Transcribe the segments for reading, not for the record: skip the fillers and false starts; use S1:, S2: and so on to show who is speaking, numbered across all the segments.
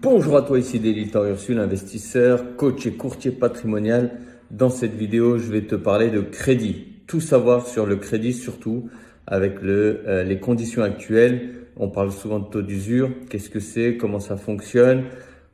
S1: Bonjour à toi, ici Delitor Ursule, investisseur, coach et courtier patrimonial. Dans cette vidéo, je vais te parler de crédit. Tout savoir sur le crédit, surtout avec les conditions actuelles. On parle souvent de taux d'usure. Qu'est-ce que c'est? Comment ça fonctionne?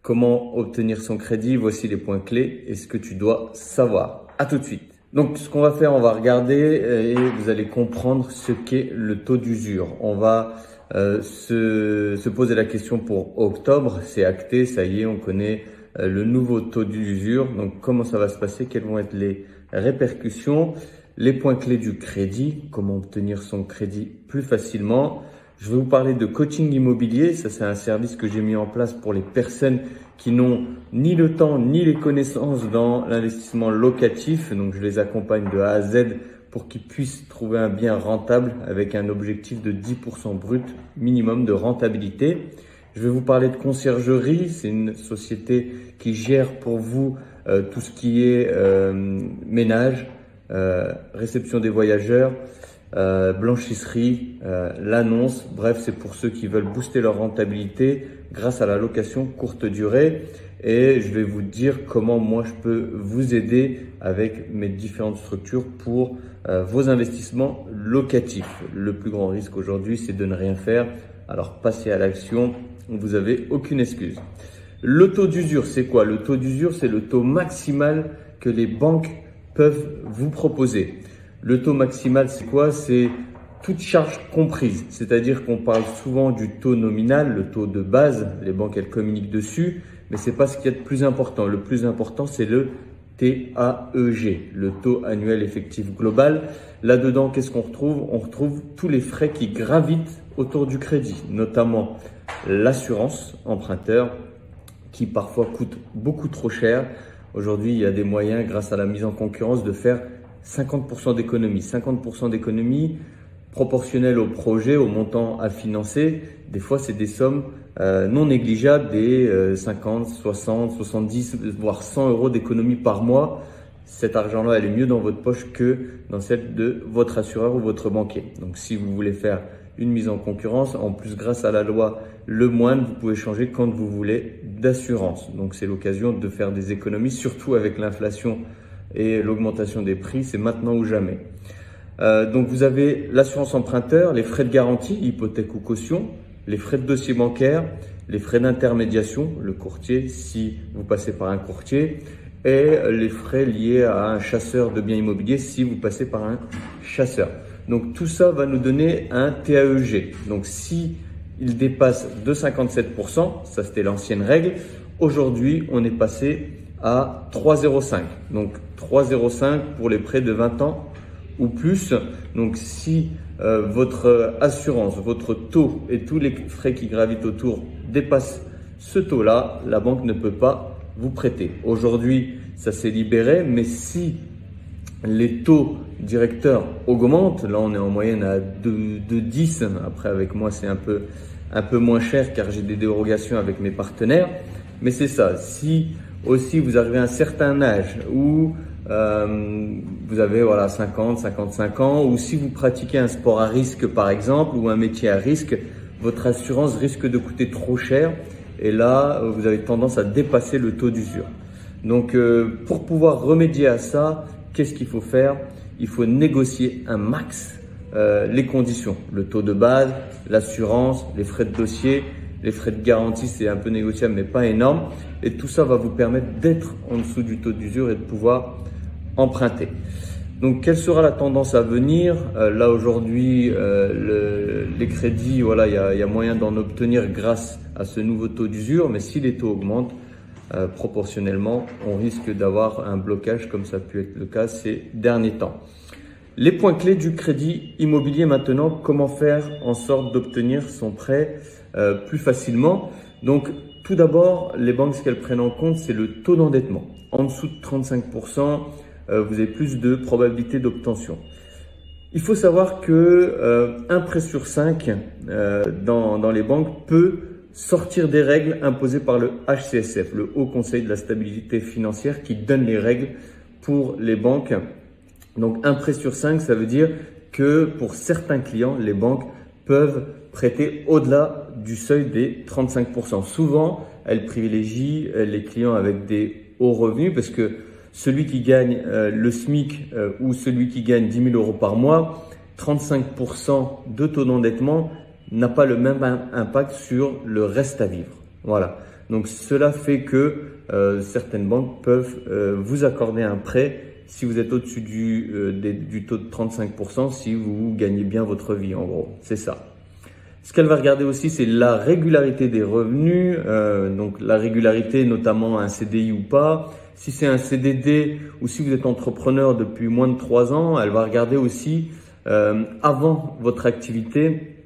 S1: Comment obtenir son crédit? Voici les points clés et ce que tu dois savoir. À tout de suite. Donc, ce qu'on va faire, on va regarder et vous allez comprendre ce qu'est le taux d'usure. On va se poser la question pour octobre. C'est acté, ça y est, on connaît le nouveau taux d'usure. Donc, comment ça va se passer? Quelles vont être les répercussions? Les points clés du crédit, comment obtenir son crédit plus facilement. Je vais vous parler de coaching immobilier. Ça, c'est un service que j'ai mis en place pour les personnes qui n'ont ni le temps ni les connaissances dans l'investissement locatif. Donc, je les accompagne de A à Z pour qu'ils puissent trouver un bien rentable avec un objectif de 10% brut minimum de rentabilité. Je vais vous parler de conciergerie. C'est une société qui gère pour vous tout ce qui est ménage, réception des voyageurs, blanchisserie, l'annonce. Bref, c'est pour ceux qui veulent booster leur rentabilité grâce à la location courte durée. Et je vais vous dire comment moi je peux vous aider avec mes différentes structures pour vos investissements locatifs. Le plus grand risque aujourd'hui, c'est de ne rien faire. Alors passez à l'action, vous n'avez aucune excuse. Le taux d'usure, c'est quoi? Le taux d'usure, c'est le taux maximal que les banques peuvent vous proposer. Le taux maximal, c'est quoi? C'est toute charge comprise. C'est-à-dire qu'on parle souvent du taux nominal, le taux de base. Les banques, elles communiquent dessus, mais c'est pas ce qu'il y a de plus important. Le plus important, c'est le TAEG, le taux annuel effectif global. Là-dedans, qu'est-ce qu'on retrouve? On retrouve tous les frais qui gravitent autour du crédit, notamment l'assurance emprunteur, qui parfois coûte beaucoup trop cher. Aujourd'hui, il y a des moyens, grâce à la mise en concurrence, de faire 50% d'économie. 50% d'économie proportionnelle au projet, au montant à financer. Des fois, c'est des sommes non négligeables, des 50, 60, 70, voire 100 euros d'économie par mois. Cet argent-là, elle est mieux dans votre poche que dans celle de votre assureur ou votre banquier. Donc, si vous voulez faire une mise en concurrence, en plus, grâce à la loi Le Moine, vous pouvez changer quand vous voulez d'assurance. Donc, c'est l'occasion de faire des économies, surtout avec l'inflation et l'augmentation des prix. C'est maintenant ou jamais. Donc, vous avez l'assurance emprunteur, les frais de garantie, hypothèque ou caution, les frais de dossier bancaire, les frais d'intermédiation, le courtier si vous passez par un courtier, et les frais liés à un chasseur de biens immobiliers si vous passez par un chasseur. Donc tout ça va nous donner un TAEG. Donc si il dépasse de 57%, ça c'était l'ancienne règle, aujourd'hui on est passé à 3,05. Donc 3,05 pour les prêts de 20 ans ou plus. Donc si votre assurance, votre taux et tous les frais qui gravitent autour dépassent ce taux-là, la banque ne peut pas vous prêter. Aujourd'hui, ça s'est libéré, mais si les taux directeurs augmentent, là on est en moyenne à 2,10. Après avec moi c'est un peu moins cher car j'ai des dérogations avec mes partenaires. Mais c'est ça, si aussi vous arrivez à un certain âge où vous avez 50, 55 ans, ou si vous pratiquez un sport à risque par exemple, ou un métier à risque, votre assurance risque de coûter trop cher et là vous avez tendance à dépasser le taux d'usure. Donc pour pouvoir remédier à ça, qu'est-ce qu'il faut faire? Il faut négocier un max les conditions, le taux de base, l'assurance, les frais de dossier, les frais de garantie, c'est un peu négociable mais pas énorme. Et tout ça va vous permettre d'être en dessous du taux d'usure et de pouvoir emprunter. Donc, quelle sera la tendance à venir? Là, aujourd'hui, les crédits, il y a moyen d'en obtenir grâce à ce nouveau taux d'usure. Mais si les taux augmentent, proportionnellement, on risque d'avoir un blocage comme ça a pu être le cas ces derniers temps. Les points clés du crédit immobilier maintenant, comment faire en sorte d'obtenir son prêt plus facilement? Donc, tout d'abord, les banques, ce qu'elles prennent en compte, c'est le taux d'endettement. En dessous de 35%, vous avez plus de probabilité d'obtention. Il faut savoir que un prêt sur 5 dans les banques peut sortir des règles imposées par le HCSF, le Haut Conseil de la stabilité financière, qui donne les règles pour les banques. Donc un prêt sur 5, ça veut dire que pour certains clients, les banques peuvent prêter au-delà du seuil des 35%. Souvent, elle privilégie les clients avec des hauts revenus parce que celui qui gagne le SMIC ou celui qui gagne 10 000 euros par mois, 35% de taux d'endettement n'a pas le même impact sur le reste à vivre. Voilà. Donc cela fait que certaines banques peuvent vous accorder un prêt si vous êtes au-dessus du taux de 35%, si vous gagnez bien votre vie en gros. C'est ça. Ce qu'elle va regarder aussi, c'est la régularité des revenus, donc la régularité notamment un CDI ou pas. Si c'est un CDD ou si vous êtes entrepreneur depuis moins de 3 ans, elle va regarder aussi avant votre activité,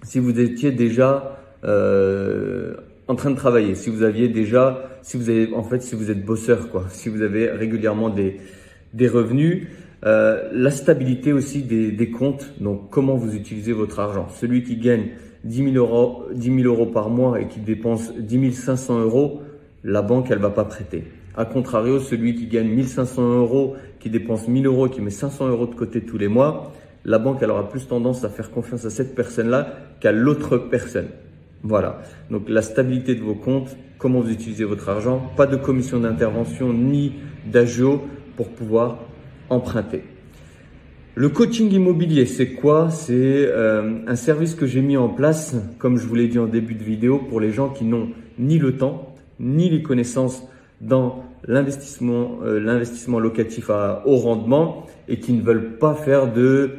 S1: si vous étiez déjà en train de travailler, si vous êtes bosseur quoi, si vous avez régulièrement des revenus. La stabilité aussi des comptes, donc comment vous utilisez votre argent. Celui qui gagne 10 000 euros par mois et qui dépense 10 500 euros, la banque elle va pas prêter. A contrario, celui qui gagne 1 500 euros, qui dépense 1 000 euros, qui met 500 euros de côté tous les mois, la banque elle aura plus tendance à faire confiance à cette personne-là qu'à l'autre personne. Voilà, donc la stabilité de vos comptes, comment vous utilisez votre argent, pas de commission d'intervention ni d'agio pour pouvoir emprunter. Le coaching immobilier, c'est quoi? C'est un service que j'ai mis en place, comme je vous l'ai dit en début de vidéo, pour les gens qui n'ont ni le temps, ni les connaissances dans l'investissement locatif à haut rendement et qui ne veulent pas faire de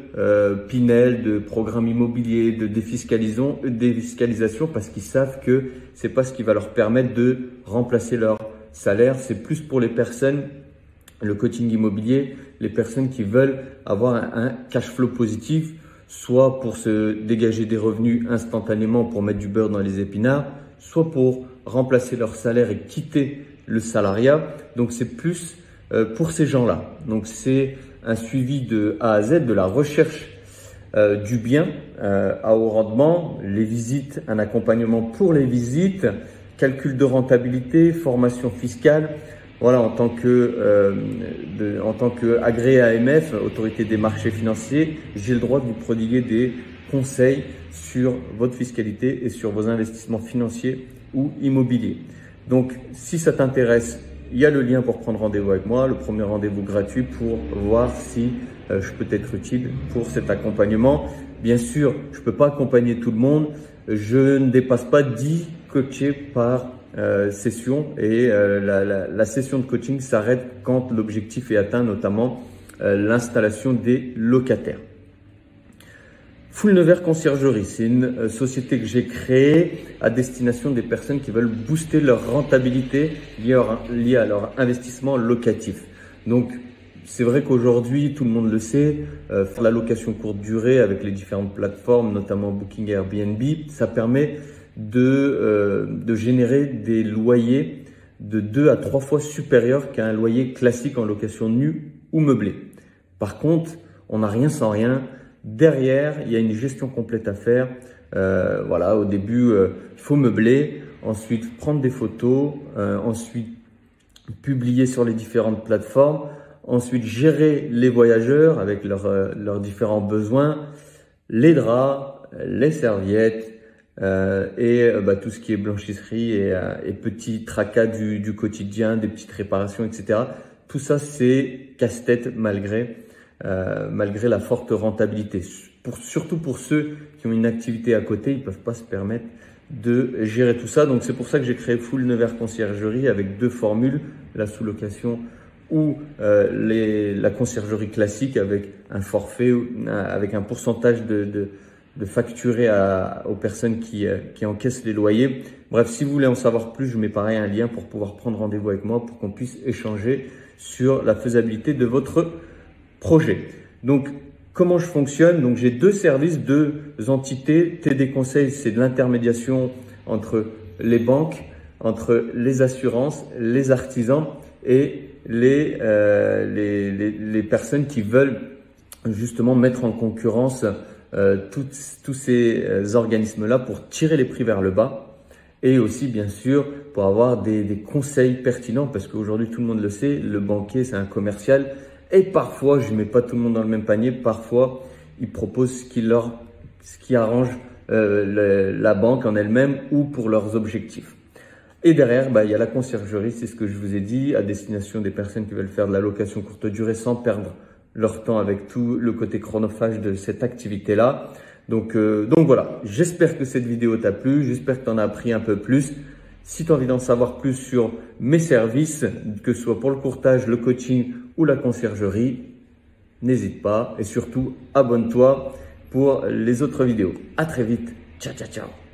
S1: Pinel, de programme immobilier, de défiscalisation parce qu'ils savent que c'est pas ce qui va leur permettre de remplacer leur salaire. C'est plus pour les personnes, le coaching immobilier, les personnes qui veulent avoir un cash flow positif, soit pour se dégager des revenus instantanément pour mettre du beurre dans les épinards, soit pour remplacer leur salaire et quitter le salariat. Donc c'est plus pour ces gens-là. Donc c'est un suivi de A à Z, de la recherche du bien à haut rendement, les visites, un accompagnement pour les visites, calcul de rentabilité, formation fiscale. Voilà, en tant que agréé AMF, Autorité des marchés financiers, j'ai le droit de vous prodiguer des conseils sur votre fiscalité et sur vos investissements financiers ou immobiliers. Donc, si ça t'intéresse, il y a le lien pour prendre rendez-vous avec moi, le premier rendez-vous gratuit pour voir si je peux être utile pour cet accompagnement. Bien sûr, je ne peux pas accompagner tout le monde. Je ne dépasse pas 10 coachés par session et la session de coaching s'arrête quand l'objectif est atteint, notamment l'installation des locataires. Full Nevers Conciergerie, c'est une société que j'ai créée à destination des personnes qui veulent booster leur rentabilité liée à leur investissement locatif. Donc, c'est vrai qu'aujourd'hui, tout le monde le sait, faire la location courte durée avec les différentes plateformes, notamment Booking et Airbnb, ça permet de générer des loyers de 2 à 3 fois supérieurs qu'à un loyer classique en location nue ou meublée. Par contre, on n'a rien sans rien. Derrière, il y a une gestion complète à faire. Voilà, au début, il faut meubler, ensuite prendre des photos, ensuite publier sur les différentes plateformes, ensuite gérer les voyageurs avec leurs différents besoins, les draps, les serviettes et tout ce qui est blanchisserie et petits tracas du quotidien, des petites réparations, etc. Tout ça, c'est casse-tête malgré la forte rentabilité. Surtout pour ceux qui ont une activité à côté, ils peuvent pas se permettre de gérer tout ça. Donc c'est pour ça que j'ai créé Full Nevers Conciergerie avec 2 formules, la sous-location ou la conciergerie classique avec un forfait, avec un pourcentage de facturé aux personnes qui encaissent les loyers. Bref, si vous voulez en savoir plus, je mets pareil un lien pour pouvoir prendre rendez-vous avec moi pour qu'on puisse échanger sur la faisabilité de votre projet. Donc, comment je fonctionne? Donc, j'ai 2 services, 2 entités. TD Conseil, c'est de l'intermédiation entre les banques, entre les assurances, les artisans et les personnes qui veulent justement mettre en concurrence tous ces organismes-là pour tirer les prix vers le bas et aussi bien sûr pour avoir des conseils pertinents parce qu'aujourd'hui tout le monde le sait, le banquier c'est un commercial et parfois, je ne mets pas tout le monde dans le même panier, parfois ils proposent ce qui arrange la banque en elle-même ou pour leurs objectifs. Et derrière, il y a la conciergerie, c'est ce que je vous ai dit, à destination des personnes qui veulent faire de la location courte durée sans perdre leur temps avec tout le côté chronophage de cette activité-là. Donc voilà, j'espère que cette vidéo t'a plu, j'espère que tu en as appris un peu plus. Si tu as envie d'en savoir plus sur mes services, que ce soit pour le courtage, le coaching ou la conciergerie, n'hésite pas et surtout abonne-toi pour les autres vidéos. À très vite, ciao ciao ciao.